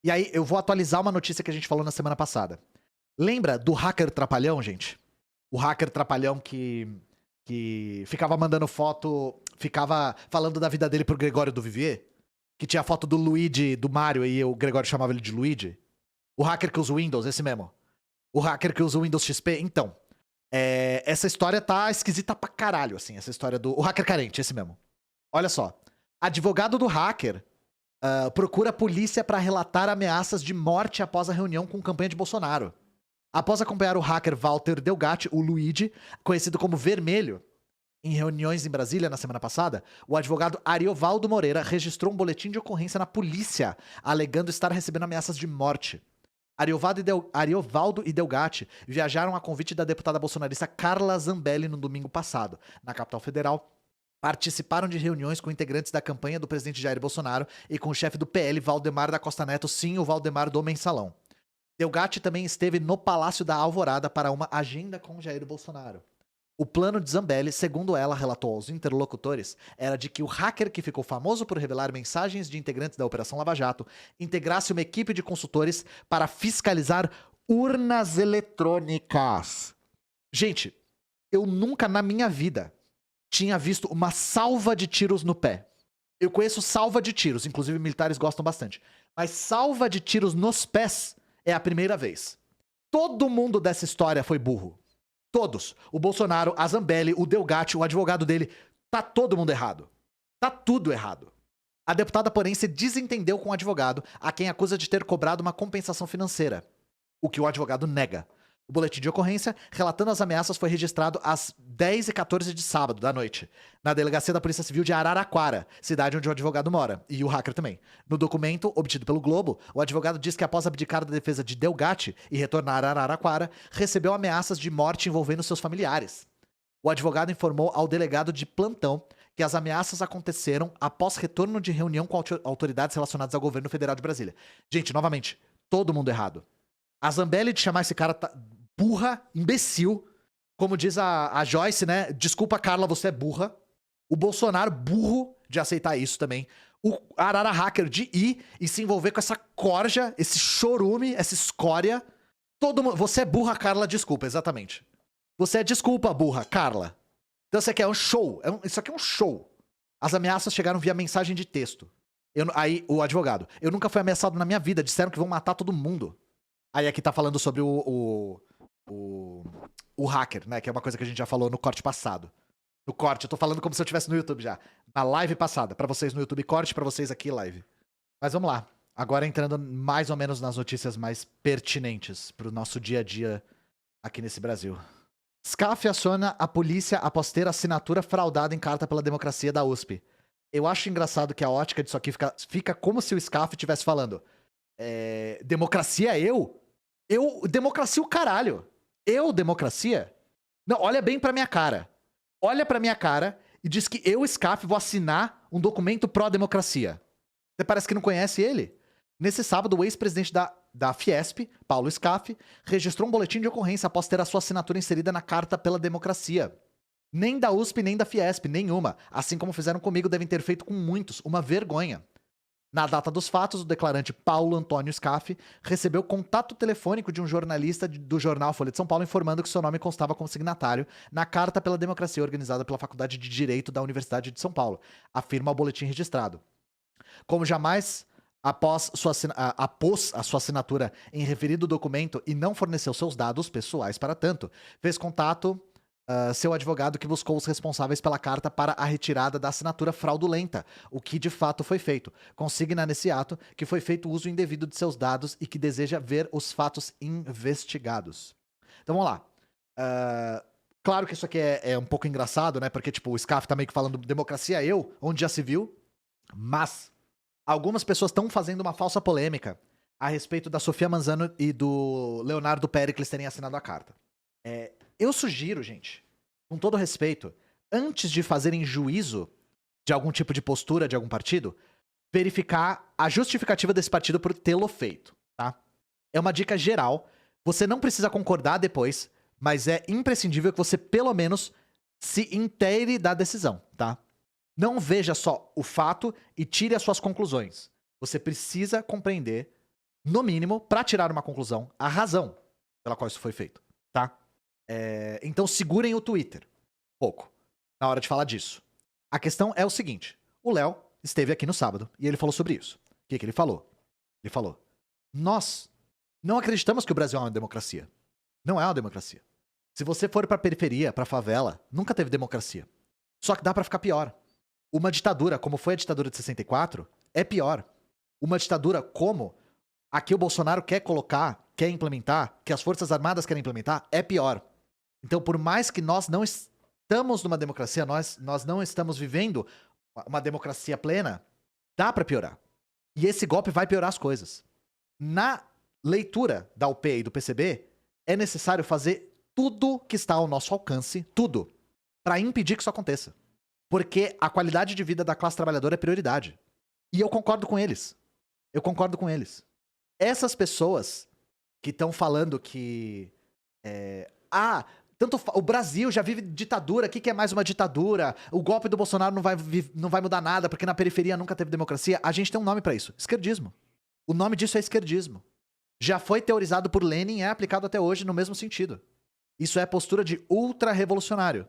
E aí, eu vou atualizar uma notícia que a gente falou na semana passada. Lembra do hacker trapalhão, gente? O hacker trapalhão que ficava mandando foto, ficava falando da vida dele pro Gregório do Vivier? Que tinha a foto do Luigi, do Mario, e o Gregório chamava ele de Luigi? O hacker que usa o Windows, esse mesmo. O hacker que usa o Windows XP? Então, essa história tá esquisita pra caralho, assim. Essa história do... O hacker carente, esse mesmo. Olha só. Advogado do hacker procura a polícia pra relatar ameaças de morte após a reunião com campanha de Bolsonaro. Após acompanhar o hacker Walter Delgatti, o Luigi, conhecido como Vermelho, em reuniões em Brasília na semana passada, o advogado Ariovaldo Moreira registrou um boletim de ocorrência na polícia, alegando estar recebendo ameaças de morte. Ariovaldo e Delgatti viajaram a convite da deputada bolsonarista Carla Zambelli no domingo passado, na capital federal. Participaram de reuniões com integrantes da campanha do presidente Jair Bolsonaro e com o chefe do PL, Valdemar da Costa Neto, sim, o Valdemar do Mensalão. Delgatti também esteve no Palácio da Alvorada para uma agenda com Jair Bolsonaro. O plano de Zambelli, segundo ela relatou aos interlocutores, era de que o hacker que ficou famoso por revelar mensagens de integrantes da Operação Lava Jato integrasse uma equipe de consultores para fiscalizar urnas eletrônicas. Gente, eu nunca na minha vida tinha visto uma salva de tiros no pé. Eu conheço salva de tiros, inclusive militares gostam bastante. Mas salva de tiros nos pés é a primeira vez. Todo mundo dessa história foi burro. Todos. O Bolsonaro, a Zambelli, o Delgatti, o advogado dele. Tá todo mundo errado. Tá tudo errado. A deputada, porém, se desentendeu com o advogado, a quem acusa de ter cobrado uma compensação financeira. O que o advogado nega. O boletim de ocorrência, relatando as ameaças, foi registrado às 10h14 de sábado, da noite, na delegacia da Polícia Civil de Araraquara, cidade onde o advogado mora, e o hacker também. No documento, obtido pelo Globo, o advogado diz que após abdicar da defesa de Delgatti e retornar a Araraquara, recebeu ameaças de morte envolvendo seus familiares. O advogado informou ao delegado de plantão que as ameaças aconteceram após retorno de reunião com autoridades relacionadas ao governo federal de Brasília. Gente, novamente, todo mundo errado. A Zambelli de chamar esse cara burra, imbecil. Como diz a Joyce, né? Desculpa, Carla, você é burra. O Bolsonaro, burro, de aceitar isso também. O Arara Hacker de ir e se envolver com essa corja, esse chorume, essa escória. Todo mundo. Você é burra, Carla, desculpa, exatamente. Você é desculpa, burra, Carla. Então isso aqui é um show. Isso aqui é um show. As ameaças chegaram via mensagem de texto. Aí, o advogado. Eu nunca fui ameaçado na minha vida. Disseram que vão matar todo mundo. Aí aqui tá falando sobre o hacker, né? Que é uma coisa que a gente já falou no corte passado. No corte, eu tô falando como se eu estivesse no YouTube já. Na live passada. Pra vocês no YouTube, corte, pra vocês aqui, live. Mas vamos lá. Agora entrando mais ou menos nas notícias mais pertinentes pro nosso dia a dia aqui nesse Brasil. SCAF aciona a polícia após ter assinatura fraudada em carta pela democracia da USP. Eu acho engraçado que a ótica disso aqui fica como se o SCAF estivesse falando. Democracia eu? Democracia o caralho. Eu, democracia? Não, olha bem pra minha cara. Olha pra minha cara e diz que eu, SCAF, vou assinar um documento pró-democracia. Você parece que não conhece ele? Nesse sábado, o ex-presidente da Fiesp, Paulo SCAF, registrou um boletim de ocorrência após ter a sua assinatura inserida na Carta pela Democracia. Nem da USP, nem da Fiesp, nenhuma. Assim como fizeram comigo, devem ter feito com muitos. Uma vergonha. Na data dos fatos, o declarante Paulo Antônio SCAF recebeu contato telefônico de um jornalista do jornal Folha de São Paulo informando que seu nome constava como signatário na Carta pela Democracia organizada pela Faculdade de Direito da Universidade de São Paulo, afirma o boletim registrado. Como jamais após a sua assinatura em referido documento e não forneceu seus dados pessoais para tanto, fez contato seu advogado que buscou os responsáveis pela carta para a retirada da assinatura fraudulenta, o que de fato foi feito. Consigna nesse ato que foi feito uso indevido de seus dados e que deseja ver os fatos investigados. Então vamos lá. Claro que isso aqui é um pouco engraçado, né? Porque tipo, o SCAF tá meio que falando democracia onde já se viu, mas algumas pessoas estão fazendo uma falsa polêmica a respeito da Sofia Manzano e do Leonardo Péricles terem assinado a carta. Eu sugiro, gente, com todo respeito, antes de fazerem juízo de algum tipo de postura de algum partido, verificar a justificativa desse partido por tê-lo feito, tá? É uma dica geral. Você não precisa concordar depois, mas é imprescindível que você, pelo menos, se inteire da decisão, tá? Não veja só o fato e tire as suas conclusões. Você precisa compreender no mínimo, pra tirar uma conclusão, a razão pela qual isso foi feito, tá? Então segurem o Twitter pouco na hora de falar disso. A questão é o seguinte, o Léo esteve aqui no sábado e ele falou sobre isso. O que ele falou? Ele falou, nós não acreditamos que o Brasil é uma democracia. Não é uma democracia. Se você for pra periferia, pra favela, nunca teve democracia. Só que dá pra ficar pior. Uma ditadura, como foi a ditadura de 64, é pior. Uma ditadura como a que o Bolsonaro quer colocar, quer implementar, que as Forças Armadas querem implementar, é pior. Então, por mais que nós não estamos numa democracia, nós não estamos vivendo uma democracia plena, dá pra piorar. E esse golpe vai piorar as coisas. Na leitura da UP e do PCB, é necessário fazer tudo que está ao nosso alcance, tudo, pra impedir que isso aconteça. Porque a qualidade de vida da classe trabalhadora é prioridade. E eu concordo com eles. Eu concordo com eles. Essas pessoas que estão falando que... o Brasil já vive ditadura, o que é mais uma ditadura? O golpe do Bolsonaro não vai mudar nada, porque na periferia nunca teve democracia. A gente tem um nome pra isso, esquerdismo. O nome disso é esquerdismo. Já foi teorizado por Lenin e é aplicado até hoje no mesmo sentido. Isso é postura de ultra-revolucionário.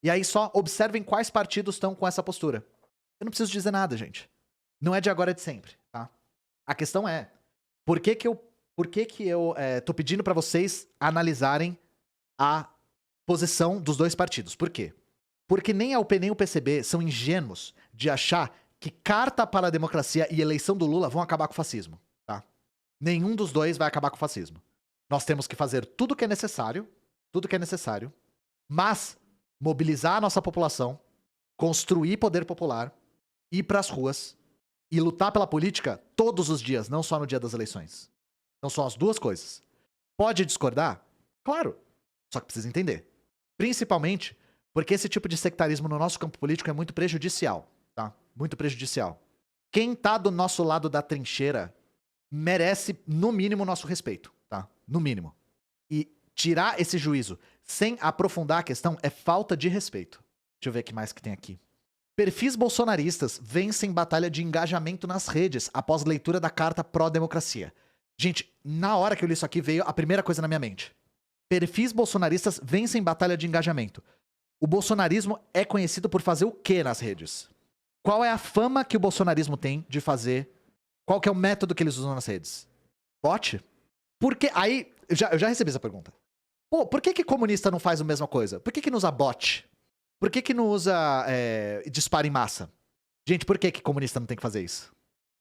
E aí só observem quais partidos estão com essa postura. Eu não preciso dizer nada, gente. Não é de agora, é de sempre, tá? A questão é, por que que eu tô pedindo pra vocês analisarem a posição dos dois partidos? Por quê? Porque nem a UP nem o PCB são ingênuos de achar que carta para a democracia e eleição do Lula vão acabar com o fascismo, tá? Nenhum dos dois vai acabar com o fascismo. Nós temos que fazer tudo que é necessário, mas mobilizar a nossa população, construir poder popular, ir pras ruas e lutar pela política todos os dias, não só no dia das eleições. Então são as duas coisas. Pode discordar? Claro. Só que precisa entender. Principalmente porque esse tipo de sectarismo no nosso campo político é muito prejudicial, tá? Muito prejudicial. Quem tá do nosso lado da trincheira merece, no mínimo, nosso respeito, tá? No mínimo. E tirar esse juízo sem aprofundar a questão é falta de respeito. Deixa eu ver o que mais que tem aqui. Perfis bolsonaristas vencem batalha de engajamento nas redes após leitura da carta pró-democracia. Gente, na hora que eu li isso aqui veio a primeira coisa na minha mente. Perfis bolsonaristas vencem batalha de engajamento. O bolsonarismo é conhecido por fazer o quê nas redes? Qual é a fama que o bolsonarismo tem de fazer? Qual que é o método que eles usam nas redes? Bot? Por que... Aí, eu já recebi essa pergunta. Pô, por que comunista não faz a mesma coisa? Por que não usa bot? Por que não usa disparo em massa? Gente, por que comunista não tem que fazer isso?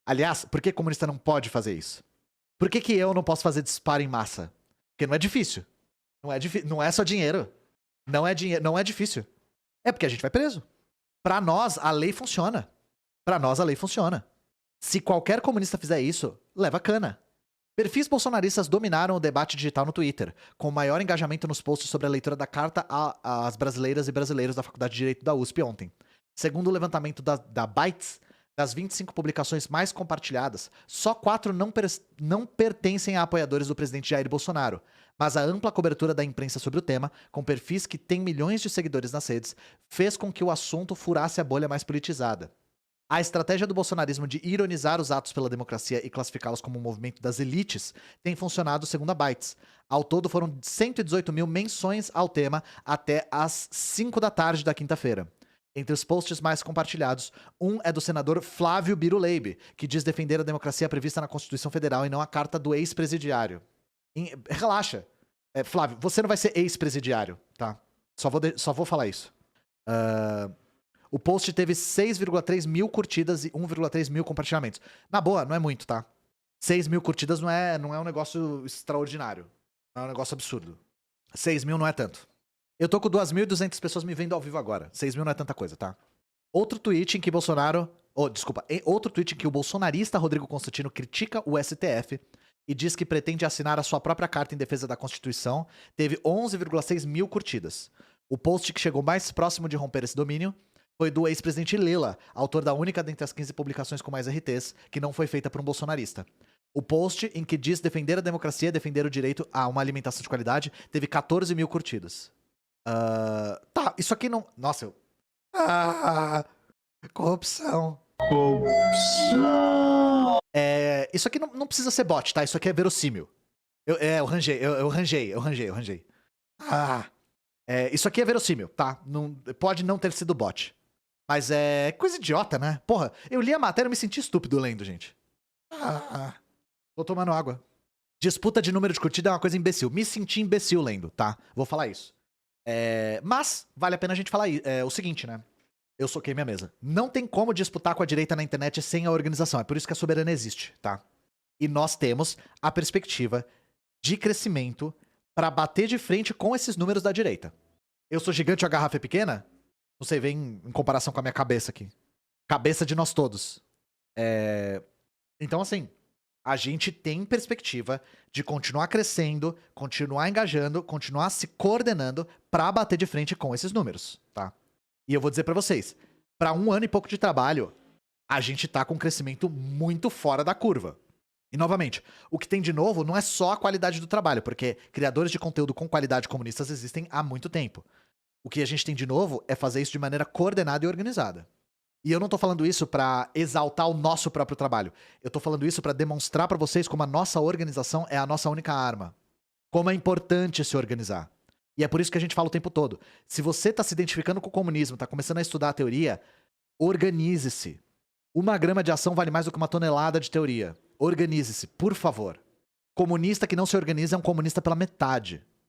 Aliás, por que comunista não pode fazer isso? Por que eu não posso fazer disparo em massa? Porque não é difícil. Não é só dinheiro. Não é difícil. É porque a gente vai preso. Pra nós, a lei funciona. Pra nós, a lei funciona. Se qualquer comunista fizer isso, leva cana. Perfis bolsonaristas dominaram o debate digital no Twitter, com maior engajamento nos posts sobre a leitura da carta às brasileiras e brasileiros da Faculdade de Direito da USP ontem. Segundo o levantamento da Bytes, das 25 publicações mais compartilhadas, só 4 não pertencem a apoiadores do presidente Jair Bolsonaro. Mas a ampla cobertura da imprensa sobre o tema, com perfis que têm milhões de seguidores nas redes, fez com que o assunto furasse a bolha mais politizada. A estratégia do bolsonarismo de ironizar os atos pela democracia e classificá-los como um movimento das elites tem funcionado segundo a Bytes. Ao todo foram 118 mil menções ao tema até às 5 da tarde da quinta-feira. Entre os posts mais compartilhados, um é do senador Flávio Biruleibe, que diz defender a democracia prevista na Constituição Federal e não a carta do ex-presidiário. Relaxa. Flávio, você não vai ser ex-presidiário, tá? Só vou falar isso. O post teve 6,3 mil curtidas e 1,3 mil compartilhamentos. Na boa, não é muito, tá? 6 mil curtidas não é um negócio extraordinário. Não é um negócio absurdo. 6 mil não é tanto. Eu tô com 2.200 pessoas me vendo ao vivo agora. 6 mil não é tanta coisa, tá? Outro tweet em que outro tweet em que o bolsonarista Rodrigo Constantino critica o STF e diz que pretende assinar a sua própria carta em defesa da Constituição, teve 11,6 mil curtidas. O post que chegou mais próximo de romper esse domínio foi do ex-presidente Lula, autor da única dentre as 15 publicações com mais RTs, que não foi feita por um bolsonarista. O post em que diz defender a democracia e defender o direito a uma alimentação de qualidade teve 14 mil curtidas. Tá, isso aqui não... Nossa, corrupção. Isso aqui não precisa ser bot, tá? Isso aqui é verossímil. Eu ranjei. Isso aqui é verossímil, tá? Pode não ter sido bot. Mas é coisa idiota, né? Porra, eu li a matéria e me senti estúpido lendo, gente. Tô tomando água. Disputa de número de curtida é uma coisa imbecil. Me senti imbecil lendo, tá? Vou falar isso. Mas vale a pena a gente falar o seguinte, né? Eu soquei minha mesa. Não tem como disputar com a direita na internet sem a organização. É por isso que a Soberana existe, tá? E nós temos a perspectiva de crescimento pra bater de frente com esses números da direita. Eu sou gigante e a garrafa é pequena? Não sei, vem em comparação com a minha cabeça aqui. Cabeça de nós todos. Então, assim, a gente tem perspectiva de continuar crescendo, continuar engajando, continuar se coordenando pra bater de frente com esses números, tá? E eu vou dizer pra vocês, pra 1 ano e pouco de trabalho, a gente tá com um crescimento muito fora da curva. E, novamente, o que tem de novo não é só a qualidade do trabalho, porque criadores de conteúdo com qualidade comunistas existem há muito tempo. O que a gente tem de novo é fazer isso de maneira coordenada e organizada. E eu não tô falando isso pra exaltar o nosso próprio trabalho. Eu tô falando isso pra demonstrar pra vocês como a nossa organização é a nossa única arma. Como é importante se organizar. E é por isso que a gente fala o tempo todo. Se você tá se identificando com o comunismo, tá começando a estudar a teoria, organize-se. 1 grama de ação vale mais do que 1 tonelada de teoria. Organize-se, por favor. Comunista que não se organiza é um comunista pela metade.